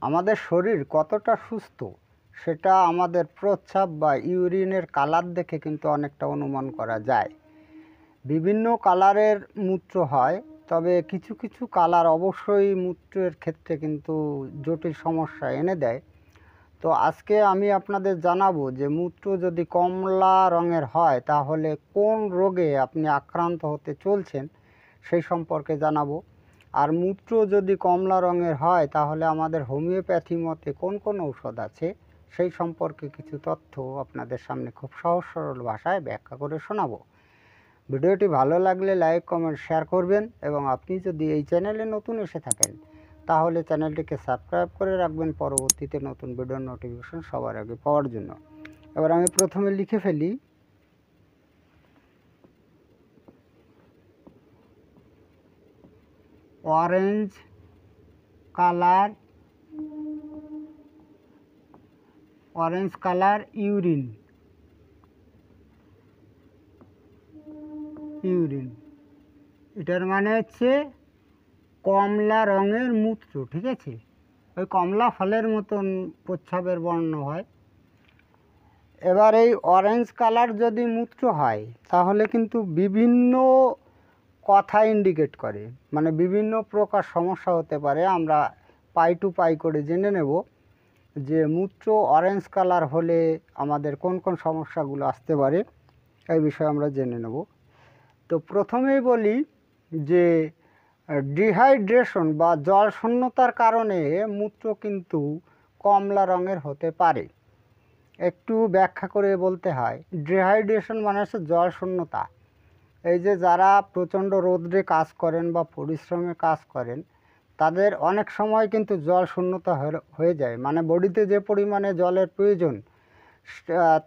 আমাদের শরীর কতটা সুস্থ সেটা আমাদের প্রস্রাব বা ইউরিনের কালার দেখে কিন্তু অনেকটা অনুমান করা যায়। বিভিন্ন কালারের মূত্র হয়, তবে কিছু কিছু কালার অবশ্যই মূত্রের ক্ষেত্রে কিন্তু জটিল সমস্যা এনে দেয়। তো আজকে আমি আপনাদের জানাবো যে মূত্র যদি কমলা রঙের হয় তাহলে কোন রোগে আপনি আক্রান্ত হতে চলছেন সেই সম্পর্কে জানাবো। আর মূত্র যদি কমলা রঙের হয় তাহলে আমাদের হোমিওপ্যাথি মতে কোন কোন ঔষধ আছে সেই সম্পর্কে কিছু তথ্য আপনাদের সামনে খুব সহজ সরল ভাষায় ব্যাখ্যা করে শোনাবো। ভিডিওটি ভালো লাগলে লাইক কমেন্ট শেয়ার করবেন, এবং আপনি যদি এই চ্যানেলে নতুন এসে থাকেন তাহলে চ্যানেলটিকে সাবস্ক্রাইব করে রাখবেন পরবর্তীতে নতুন ভিডিওর নোটিফিকেশন সবার আগে পাওয়ার জন্য। এবার আমি প্রথমে লিখে ফেলি অরেঞ্জ কালার ইউরিন। এটার মানে হচ্ছে কমলা রঙের মূত্র, ঠিক আছে? ওই কমলা ফলের মতন প্রস্রাবের বর্ণ হয়। এবার এই অরেঞ্জ কালার যদি মূত্র হয় তাহলে কিন্তু বিভিন্ন কথা ইন্ডিকেট করে, মানে বিভিন্ন প্রকার সমস্যা হতে পারে। আমরা পাই টু পাই করে জেনে নেব যে মূত্র অরেঞ্জ কালার হলে আমাদের কোন কোন সমস্যাগুলো আসতে পারে, এই বিষয়ে আমরা জেনে নেব। তো প্রথমেই বলি যে ডিহাইড্রেশন বা জল শূন্যতার কারণে মূত্র কিন্তু কমলা রঙের হতে পারে। একটু ব্যাখ্যা করে বলতে হয়, ডিহাইড্রেশন মানে হচ্ছে জল শূন্যতা। এই যে যারা প্রচণ্ড রোদ্রে কাজ করেন বা পরিশ্রমে কাজ করেন তাদের অনেক সময় কিন্তু জল শূন্যতা হয়ে যায়, মানে বডিতে যে পরিমাণে জলের প্রয়োজন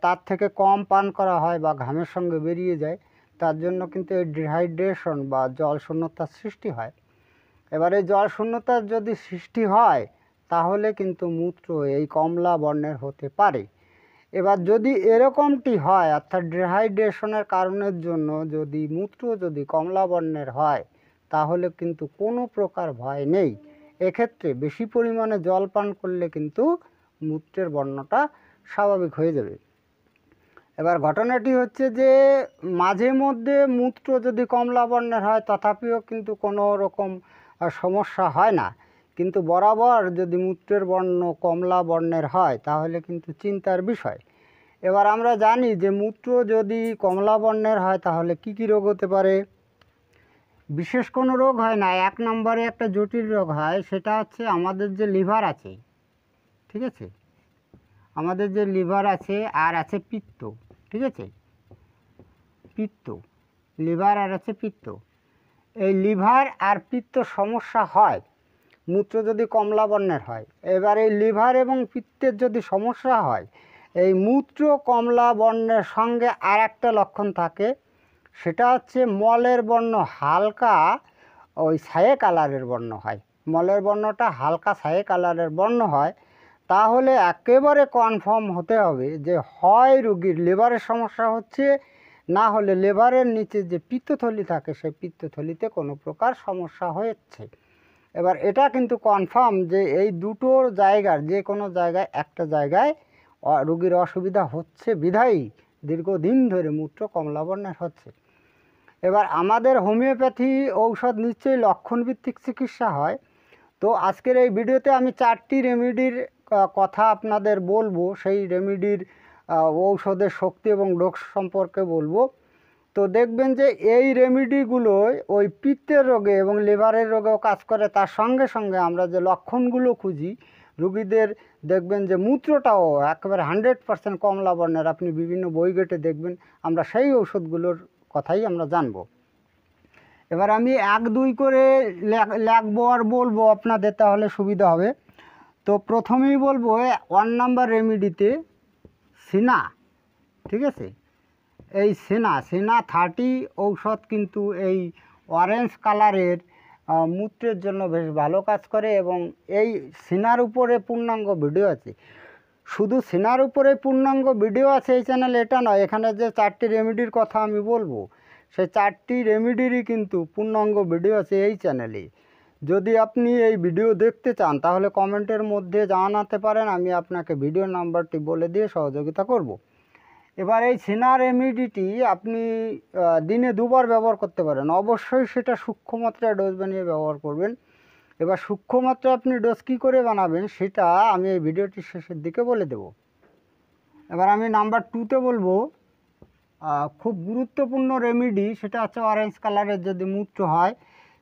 তার থেকে কম পান করা হয় বা ঘামের সঙ্গে বেরিয়ে যায়, তার জন্য কিন্তু এই ডিহাইড্রেশন বা জল শূন্যতার সৃষ্টি হয়। এবারে জল শূন্যতার যদি সৃষ্টি হয় তাহলে কিন্তু মূত্র এই কমলা বর্ণের হতে পারে। এবার যদি এরকমটি হয়, অর্থাৎ ডিহাইড্রেশনের কারণের জন্য যদি মূত্র যদি কমলা বর্ণের হয় তাহলে কিন্তু কোনো প্রকার ভয় নেই। এক্ষেত্রে বেশি পরিমাণে জল পান করলে কিন্তু মূত্রের বর্ণটা স্বাভাবিক হয়ে যাবে। এবার ঘটনাটি হচ্ছে যে মাঝে মধ্যে মূত্র যদি কমলা বর্ণের হয় তথাপিও কিন্তু কোনো রকম সমস্যা হয় না, কিন্তু বরাবর যদি মূত্রের বর্ণ কমলা বর্ণের হয় তাহলে কিন্তু চিন্তার বিষয়। এবার আমরা জানি যে মূত্র যদি কমলা বর্ণের হয় তাহলে কি কি রোগ হতে পারে। বিশেষ কোনো রোগ হয় না, এক নম্বরে একটা জটিল রোগ হয়, সেটা হচ্ছে আমাদের যে লিভার আছে, ঠিক আছে, আমাদের যে লিভার আছে আর আছে পিত্ত, ঠিক আছে, পিত্ত, লিভার আর আছে পিত্ত। এই লিভার আর পিত্ত সমস্যা হয় মূত্র যদি কমলা বর্ণের হয়। এবার এই লিভার এবং পিত্তের যদি সমস্যা হয়, এই মূত্র কমলা বর্ণের সঙ্গে আর একটা লক্ষণ থাকে, সেটা হচ্ছে মলের বর্ণ হালকা ওই ছায়ে কালারের বর্ণ হয়। মলের বর্ণটা হালকা ছায়ে কালারের বর্ণ হয়, তাহলে একেবারে কনফার্ম হতে হবে যে হয় রুগীর লিভারের সমস্যা হচ্ছে, না হলে লিভারের নিচে যে পিত্তথলি থাকে সেই পিত্তথলিতে কোনো প্রকার সমস্যা হয়েছে। এবার এটা কিন্তু কনফার্ম যে এই দুটো জায়গার যে কোনো জায়গায় একটা জায়গায় রুগীর অসুবিধা হচ্ছে বিধায়ী দীর্ঘদিন ধরে মূত্র কমলা বর্ণের হচ্ছে। এবার আমাদের হোমিওপ্যাথি ঔষধ নিশ্চয়ই লক্ষণভিত্তিক চিকিৎসা হয়। তো আজকের এই ভিডিওতে আমি 4টি রেমেডির কথা আপনাদের বলবো, সেই রেমেডির ঔষধের শক্তি এবং ডোজ সম্পর্কে বলবো। তো দেখবেন যে এই রেমেডিগুলোই ওই পিত্তের রোগে এবং লিভারের রোগেও কাজ করে। তার সঙ্গে সঙ্গে আমরা যে লক্ষণগুলো খুঁজি রুগীদের, দেখবেন যে মূত্রটাও একেবারে 100% কমলা বর্ণের। আপনি বিভিন্ন বই ঘেটে দেখবেন, আমরা সেই ঔষধগুলোর কথাই আমরা জানবো। এবার আমি 1-2 করে লিখবো আর বলবো আপনাদের, তাহলে সুবিধা হবে। তো প্রথমেই বলবো 1 নাম্বার রেমেডিতে সিনা, ঠিক আছে, এই সিনা 30 ঔষধ কিন্তু এই অরেঞ্জ কালারের মূত্রের জন্য বেশ ভালো কাজ করে, এবং এই সিনার উপরে পূর্ণাঙ্গ ভিডিও আছে। শুধু সিনার উপরে পূর্ণাঙ্গ ভিডিও আছে এই চ্যানেলে এটা নয়, এখানে যে 4টি রেমেডির কথা আমি বলবো সেই 4টি রেমেডিরই কিন্তু পূর্ণাঙ্গ ভিডিও আছে এই চ্যানেলে। যদি আপনি এই ভিডিও দেখতে চান তাহলে কমেন্টের মধ্যে জানাতে পারেন, আমি আপনাকে ভিডিও নাম্বারটি বলে দিয়ে সহযোগিতা করব। এবার এই সিনা রেমিডিটি আপনি দিনে 2বার ব্যবহার করতে পারেন। অবশ্যই সেটা সূক্ষ্ম মাত্রায় ডোজ বানিয়ে ব্যবহার করবেন। এবার সূক্ষ্ম মাত্রায় আপনি ডোজ কী করে বানাবেন সেটা আমি এই ভিডিওটির শেষের দিকে বলে দেব। এবার আমি নাম্বার 2তে বলবো, খুব গুরুত্বপূর্ণ রেমিডি, সেটা হচ্ছে অরেঞ্জ কালারের যদি মূত্র হয়,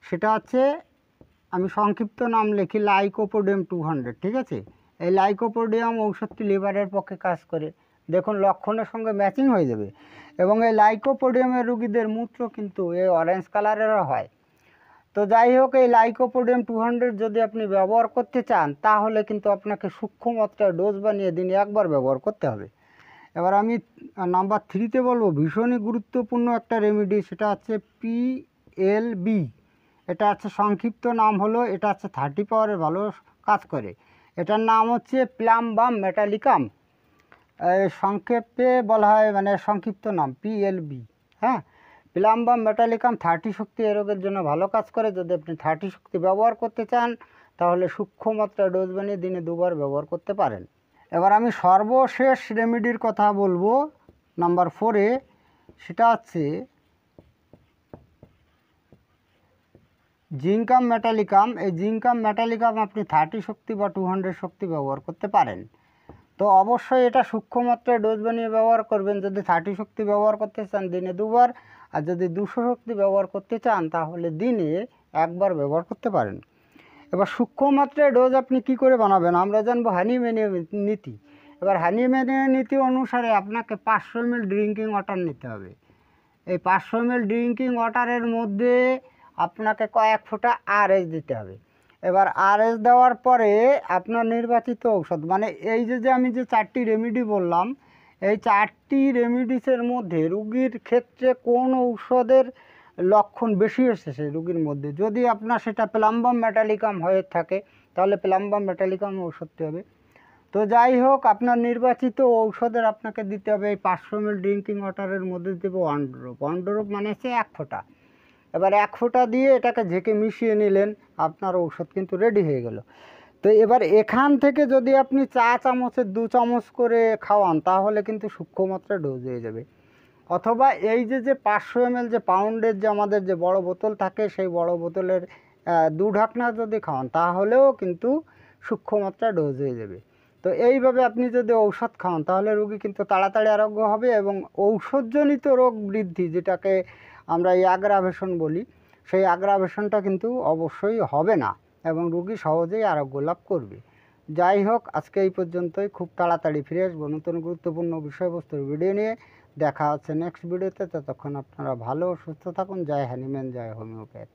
সেটা হচ্ছে, আমি সংক্ষিপ্ত নাম লিখি, লাইকোপোডিয়াম 200। ঠিক আছে, এই লাইকোপোডিয়াম ঔষধটি লিভারের পক্ষে কাজ করে। দেখুন লক্ষণের সঙ্গে ম্যাচিং হয়ে যাবে। এবং এই লাইকোপোডিয়ামের রুগীদের মূত্র কিন্তু এই অরেঞ্জ কালারেরও হয়। তো যাই হোক, এই লাইকোপোডিয়াম 200 যদি আপনি ব্যবহার করতে চান তাহলে কিন্তু আপনাকে সূক্ষ্ম মাত্রায় ডোজ বানিয়ে দিনে 1বার ব্যবহার করতে হবে। এবার আমি নাম্বার 3তে বলবো, ভীষণই গুরুত্বপূর্ণ একটা রেমেডি, সেটা হচ্ছে PLB। এটা হচ্ছে সংক্ষিপ্ত নাম হলো, এটা হচ্ছে 30 পাওয়ারের ভালো কাজ করে। এটার নাম হচ্ছে প্লাম্বাম মেটালিকাম। সংক্ষেপে বলা হয়, মানে সংক্ষিপ্ত নাম PLB। হ্যাঁ, প্লাম্বাম মেটালিকাম 30 শক্তি এ রোগের জন্য ভালো কাজ করে। যদি আপনি 30 শক্তি ব্যবহার করতে চান তাহলে সূক্ষ্ম মাত্রায় ডোজ বানিয়ে দিনে 2বার ব্যবহার করতে পারেন। এবার আমি সর্বশেষ রেমেডির কথা বলবো নাম্বার 4-এ, সেটা হচ্ছে জিঙ্কাম মেটালিকাম। এই জিঙ্কাম মেটালিকাম আপনি 30 শক্তি বা 200 শক্তি ব্যবহার করতে পারেন। তো অবশ্যই এটা সূক্ষ্ম মাত্রায় ডোজ বানিয়ে ব্যবহার করবেন যদি 30 শক্তি ব্যবহার করতে চান দিনে 2বার, আর যদি 200 শক্তি ব্যবহার করতে চান তাহলে দিনে 1বার ব্যবহার করতে পারেন। এবার সূক্ষ্ম মাত্রায় ডোজ আপনি কি করে বানাবেন, আমরা জানবো হানিম্যানের নীতি। এবার হানিম্যানের নীতি অনুসারে আপনাকে 500 ml ড্রিঙ্কিং ওয়াটার নিতে হবে। এই 500 ml ড্রিঙ্কিং ওয়াটারের মধ্যে আপনাকে কয়েক ফোঁটা আরএস দিতে হবে। এবার আরএস দেওয়ার পরে আপনার নির্বাচিত ঔষধ, মানে এই যে আমি যে 4টি রেমেডি বললাম, এই 4টি রেমেডিসের মধ্যে রুগীর ক্ষেত্রে কোন ঔষধের লক্ষণ বেশি এসেছে রুগীর মধ্যে, যদি আপনার সেটা প্লাম্বাম মেটালিকাম হয়ে থাকে তাহলে প্লাম্বাম মেটালিকাম ঔষধটি হবে। তো যাই হোক, আপনার নির্বাচিত ঔষধের আপনাকে দিতে হবে এই 500 ml ড্রিঙ্কিং ওয়াটারের মধ্যে দেবো 1 ড্রপ। 1 ড্রপ মানে হচ্ছে 1 ফোঁটা। এবার 1 ফোঁটা দিয়ে এটাকে ঝেঁকে মিশিয়ে নিলেন, আপনার ঔষধ কিন্তু রেডি হয়ে গেল। তো এবার এখান থেকে যদি আপনি চা চামচের 2 চামচ করে খাওয়ান তাহলে কিন্তু সূক্ষ্ম মাত্রায় ডোজ হয়ে যাবে। অথবা এই যে 500 ml যে পাউন্ডের যে আমাদের যে বড় বোতল থাকে, সেই বড় বোতলের 2 ঢাকনা যদি খাওয়ান তাহলেও কিন্তু সূক্ষ্ম মাত্রায় ডোজ হয়ে যাবে। তো এইভাবে আপনি যদি ঔষধ খাওয়ান তাহলে রোগী কিন্তু তাড়াতাড়ি আরোগ্য হবে, এবং ঔষধজনিত রোগ বৃদ্ধি, যেটাকে আমরা অ্যাগ্রাভেশন বলি, সেই অ্যাগ্রাভেশনটা কিন্তু অবশ্যই হবে না এবং রোগী সহজেই আরোগ্য লাভ করবে। যাই হোক, আজকে এই পর্যন্তই। খুব তাড়াতাড়ি ফিরে আসবো নতুন গুরুত্বপূর্ণ বিষয়বস্তুর ভিডিও নিয়ে। দেখা হচ্ছে নেক্সট ভিডিওতে। ততক্ষণ আপনারা ভালো ও সুস্থ থাকুন। জয় হ্যানিম্যান, জয় হোমিওপ্যাথ।